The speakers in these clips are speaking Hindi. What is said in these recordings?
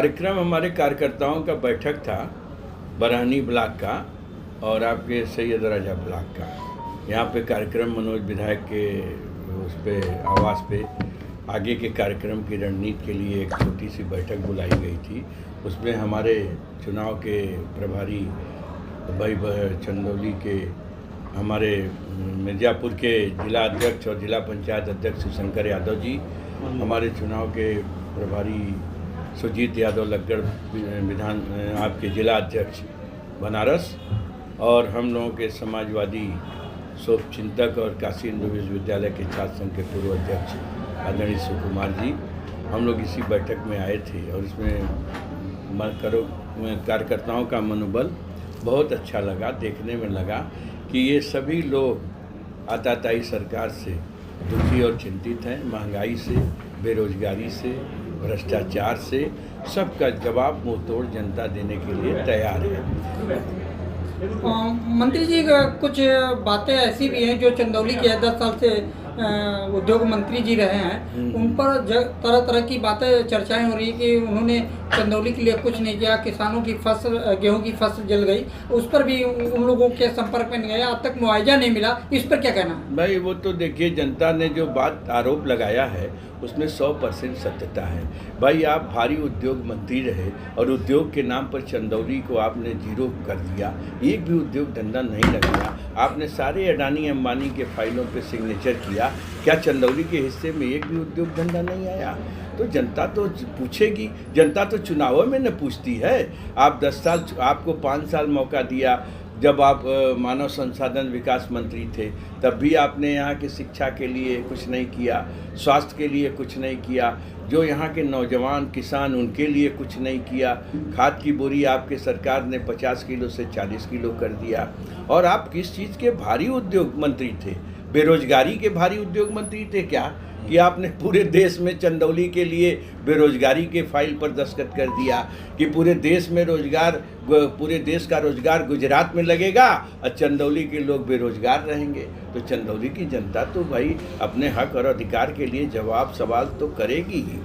कार्यक्रम हमारे कार्यकर्ताओं का बैठक था बरहनी ब्लॉक का और आपके सैयद राजा ब्लॉक का। यहाँ पे कार्यक्रम मनोज विधायक के उस पे आवास पे आगे के कार्यक्रम की रणनीति के लिए एक छोटी सी बैठक बुलाई गई थी। उसमें हमारे चुनाव के प्रभारी भाई चंदौली के हमारे मिर्ज़ापुर के जिला अध्यक्ष और जिला पंचायत अध्यक्ष शिवशंकर यादव जी, हमारे चुनाव के प्रभारी सुजीत यादव लग्गड़ विधान आपके जिला अध्यक्ष बनारस और हम लोगों के समाजवादी शोभ चिंतक और काशी हिंदू विश्वविद्यालय के छात्र संघ के पूर्व अध्यक्ष आदरणीय सुकुमार जी, हम लोग इसी बैठक में आए थे और इसमें कार्यकर्ताओं का मनोबल बहुत अच्छा लगा। देखने में लगा कि ये सभी लोग आताताई सरकार से दुखी और चिंतित हैं, महंगाई से, बेरोजगारी से, भ्रष्टाचार से, सबका जवाब मुंह तोड़ जनता देने के लिए तैयार है। मंत्री जी कुछ बातें ऐसी भी हैं जो चंदौली के 10 साल से उद्योग मंत्री जी रहे हैं, उन पर तरह तरह की बातें चर्चाएं हो रही है कि उन्होंने चंदौली के लिए कुछ नहीं किया, किसानों की फसल गेहूं की फसल जल गई, उस पर भी उन लोगों के संपर्क में नहीं गया, अब तक मुआवजा नहीं मिला, इस पर क्या कहना है? भाई वो तो देखिए, जनता ने जो बात आरोप लगाया है उसमें 100% सत्यता है। भाई आप भारी उद्योग मंत्री रहे और उद्योग के नाम पर चंदौली को आपने जीरो कर दिया, एक भी उद्योग धंधा नहीं लगाया, आपने सारे अडानी अंबानी के फाइलों पे सिग्नेचर किया, क्या चंदौली के हिस्से में एक भी उद्योग धंधा नहीं आया? तो जनता तो पूछेगी, जनता तो चुनावों में न पूछती है। आप 10 साल, आपको 5 साल मौका दिया, जब आप मानव संसाधन विकास मंत्री थे तब भी आपने यहाँ की शिक्षा के लिए कुछ नहीं किया, स्वास्थ्य के लिए कुछ नहीं किया, जो यहाँ के नौजवान किसान उनके लिए कुछ नहीं किया। खाद की बोरी आपके सरकार ने 50 किलो से 40 किलो कर दिया। और आप किस चीज़ के भारी उद्योग मंत्री थे? बेरोजगारी के भारी उद्योग मंत्री थे क्या कि आपने पूरे देश में चंदौली के लिए बेरोजगारी के फाइल पर दस्तखत कर दिया कि पूरे देश में रोजगार, पूरे देश का रोजगार गुजरात में लगेगा और चंदौली के लोग बेरोजगार रहेंगे? तो चंदौली की जनता तो भाई अपने हक और अधिकार के लिए जवाब सवाल तो करेगी ही।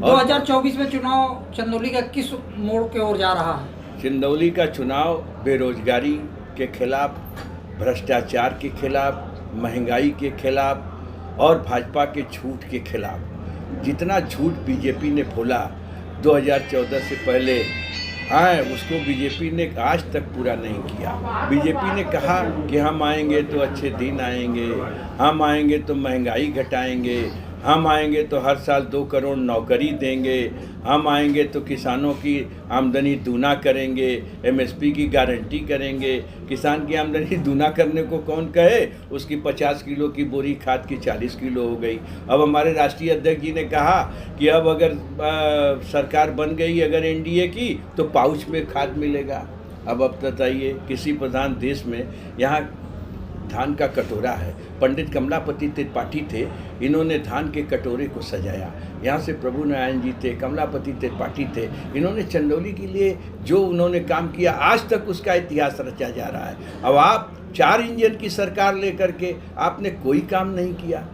2024 में चुनाव चंदौली का किस मोड़ की ओर जा रहा है? चंदौली का चुनाव बेरोजगारी के खिलाफ, भ्रष्टाचार के खिलाफ, महंगाई के खिलाफ और भाजपा के झूठ के खिलाफ। जितना झूठ बीजेपी ने बोला 2014 से पहले, उसको बीजेपी ने आज तक पूरा नहीं किया। बीजेपी ने कहा कि हम आएंगे तो अच्छे दिन आएंगे, हम आएंगे तो महंगाई घटाएंगे, हम आएंगे तो हर साल 2 करोड़ नौकरी देंगे, हम आएंगे तो किसानों की आमदनी दूना करेंगे, एमएसपी की गारंटी करेंगे। किसान की आमदनी दूना करने को कौन कहे? उसकी 50 किलो की बोरी खाद की 40 किलो हो गई। अब हमारे राष्ट्रीय अध्यक्ष जी ने कहा कि अब अगर सरकार बन गई अगर एनडीए की तो पाउच में खाद मिलेगा। अब बताइए, किसी प्रधान देश में यहाँ धान का कटोरा है। पंडित कमलापति त्रिपाठी थे, इन्होंने धान के कटोरे को सजाया। यहाँ से प्रभु नारायण जी थे, कमलापति त्रिपाठी थे, इन्होंने चंदौली के लिए जो उन्होंने काम किया आज तक उसका इतिहास रचा जा रहा है। अब आप 4 इंजन की सरकार लेकर के आपने कोई काम नहीं किया,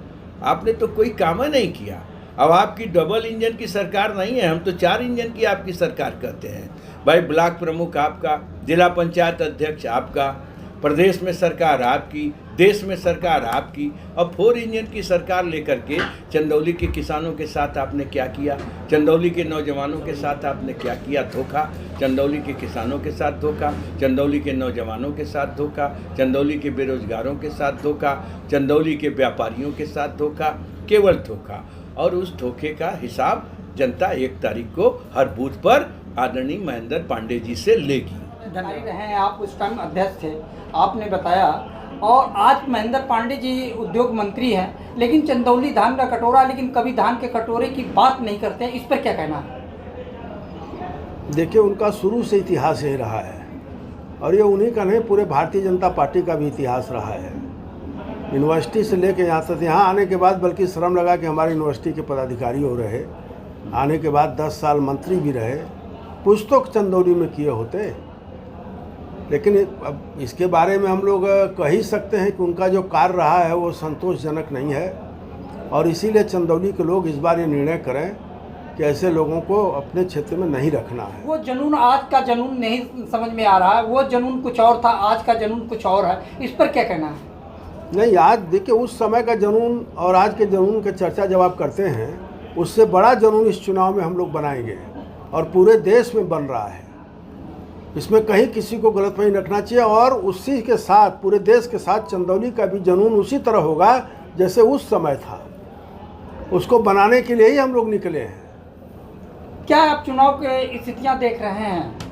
आपने तो कोई काम ही नहीं किया। अब आपकी डबल इंजन की सरकार नहीं है, हम तो 4 इंजन की आपकी सरकार कहते हैं। भाई ब्लॉक प्रमुख आपका, जिला पंचायत अध्यक्ष आपका, प्रदेश में सरकार आपकी, देश में सरकार आपकी, और 4 इंजन की सरकार लेकर के चंदौली के किसानों के साथ आपने क्या किया? चंदौली के नौजवानों के साथ आपने क्या किया? धोखा। चंदौली के किसानों के साथ धोखा, चंदौली के नौजवानों के साथ धोखा, चंदौली के बेरोजगारों के साथ धोखा, चंदौली के व्यापारियों के साथ धोखा, केवल धोखा। और उस धोखे का हिसाब जनता 1 तारीख को हर बूथ पर आदरणीय महेंद्र पांडे जी से लेगी। हैं आप उस टाइम अध्यक्ष थे, आपने बताया, और आज महेंद्र पांडे जी उद्योग मंत्री हैं, लेकिन चंदौली धान का कटोरा, लेकिन कभी धान के कटोरे की बात नहीं करते हैं, इस पर क्या कहना है? देखिए, उनका शुरू से इतिहास यही रहा है और ये उन्हीं का नहीं, पूरे भारतीय जनता पार्टी का भी इतिहास रहा है। यूनिवर्सिटी से लेकर यहाँ तक, यहाँ आने के बाद बल्कि श्रम लगा कि हमारे यूनिवर्सिटी के पदाधिकारी हो रहे, आने के बाद 10 साल मंत्री भी रहे, कुछ तो चंदौली में किए होते। लेकिन अब इसके बारे में हम लोग कह ही सकते हैं कि उनका जो कार्य रहा है वो संतोषजनक नहीं है और इसीलिए चंदौली के लोग इस बार ये निर्णय करें कि ऐसे लोगों को अपने क्षेत्र में नहीं रखना है। वो जुनून आज का जुनून नहीं समझ में आ रहा है, वो जुनून कुछ और था, आज का जुनून कुछ और है, इस पर क्या कहना है? नहीं, आज देखिए उस समय का जुनून और आज के जुनून की चर्चा जब आप करते हैं, उससे बड़ा जुनून इस चुनाव में हम लोग बनाएंगे और पूरे देश में बन रहा है। इसमें कहीं किसी को गलतफहमी रखना चाहिए और उसी के साथ पूरे देश के साथ चंदौली का भी जुनून उसी तरह होगा जैसे उस समय था। उसको बनाने के लिए ही हम लोग निकले हैं। क्या आप चुनाव की स्थितियां देख रहे हैं?